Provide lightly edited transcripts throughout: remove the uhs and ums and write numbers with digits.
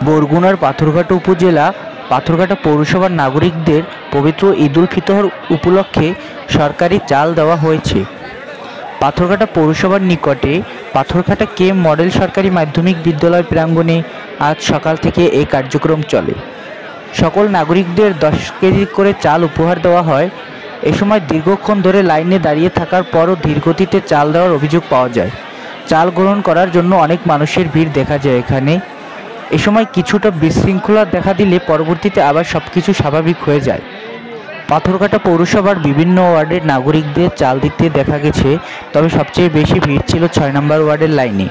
বরগুনার পাথরঘাটা উপজেলা পাথরঘাটা পৌরসভার নাগরিকদের পবিত্র ঈদুল ফিতর উপলক্ষে সরকারি চাল দেওয়া হয়েছে। পাথরঘাটা পৌরসভার নিকটে পাথরঘাটা কে মডেল সরকারি মাধ্যমিক বিদ্যালয় প্রাঙ্গণে আজ সকাল থেকে এই কার্যক্রম চলে। সকল নাগরিকদের 10 কেজি করে চাল উপহার দেওয়া হয়। এ সময় দীর্ঘক্ষণ ধরে লাইনে দাঁড়িয়ে থাকার পরও ধীরগতিতে চাল দেওয়ার অভিযোগ পাওয়া যায়। চাল গ্রহণ করার জন্য অনেক মানুষের ভিড় দেখা যায় এখানে। এ সময় কিছুটা বিশৃঙ্খলা দেখা দিলে পরবর্তীতে আবার সবকিছু স্বাভাবিক হয়ে যায়। পাথরঘাটা পৌরসভার বিভিন্ন ওয়ার্ডের নাগরিকদের চাল দিতে দেখা গেছে, তবে সবচেয়ে বেশি ভিড় ছিল 6 নম্বর ওয়ার্ডের লাইনে।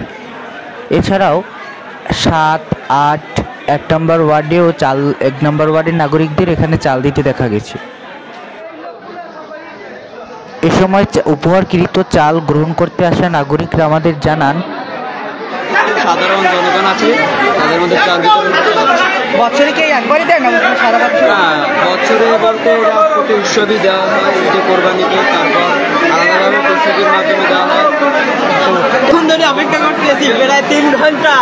এছাড়াও 7, 8, 1 নম্বর ওয়ার্ডেও 1 নম্বর ওয়ার্ডের নাগরিকদের এখানে চাল দিতে দেখা গেছে। এ সময় উপহারকৃত চাল গ্রহণ করতে আসা নাগরিকরা আমাদের জানান, সাধারণ জনগণ আছে তাদের মধ্যে চাল বিতরণ বছরে কি একবারই দেয় না সারা বছর? বছরে বলতে প্রতি উৎসবই দেওয়া হয়, এটি কোরবানিকে, তারপর আলাদাভাবে প্রস্তুতির মাধ্যমে দেওয়া হয়। এখন ধরে অপেক্ষা করতেছি প্রায় 3 ঘন্টা।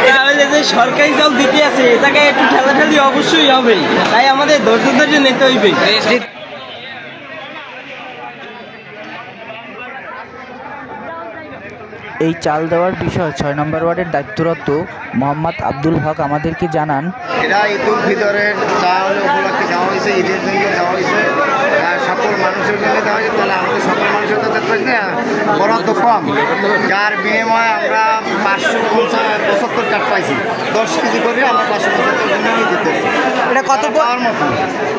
এটা হলে যে সরকারি চাল দিতে আছে এ জায়গায় একটু ঠেলাঠেলি অবশ্যই হবে, তাই আমাদের ধৈর্য নিতে হইবে। এই চাল দেওয়ার বিষয়ে 6 নম্বর ওয়ার্ডের দায়িত্বরত মোহাম্মদ আব্দুল হক আমাদেরকে জানান, এটা ঈদুল ফিতরের চাল উপলক্ষে দেওয়া হয়েছে, ঈদের জন্য দেওয়া হয়েছে, সকল মানুষের জন্য দেওয়া হয়েছে। তাহলে আমাদের সকল মানুষের তো দেখতে বরাদ্দ কম, যার বিনিময়ে আমরা 575 কাঠ পাইছি। 10 কেজি করে আমরা 575 জন্য দিতেছি। এটা কত পাওয়ার মতো,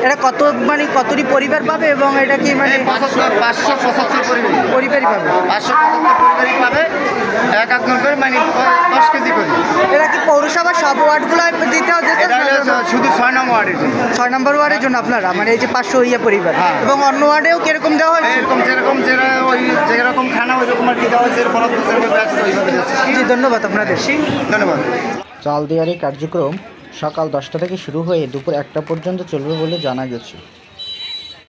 এটা কত মানে কতটি পরিবার পাবে এবং এটা কি মানে 575 পরিবারই পাবে? 575 পরিবারই পাবে, এক একজন করে মানে 10 কেজি করে। এটা কি পৌরসভার সব ওয়ার্ডগুলো দিতে হবে? শুধু 6 নম্বর ওয়ার্ডের জন্য। 6 নম্বর ওয়ার্ডের জন্য আপনারা মানে এই যে 500 পরিবার, এবং অন্য ওয়ার্ডেও কিরকম দেওয়া হয়? যেরকম খানা ওই রকম আর কি দেওয়া হয়েছে, ওইভাবে দিচ্ছে। জি, ধন্যবাদ আপনাদের। ধন্যবাদ। চাল দেওয়ার এই কার্যক্রম সকাল 10টা থেকে শুরু হয়ে দুপুর 1টা পর্যন্ত চলবে বলে জানা গেছে।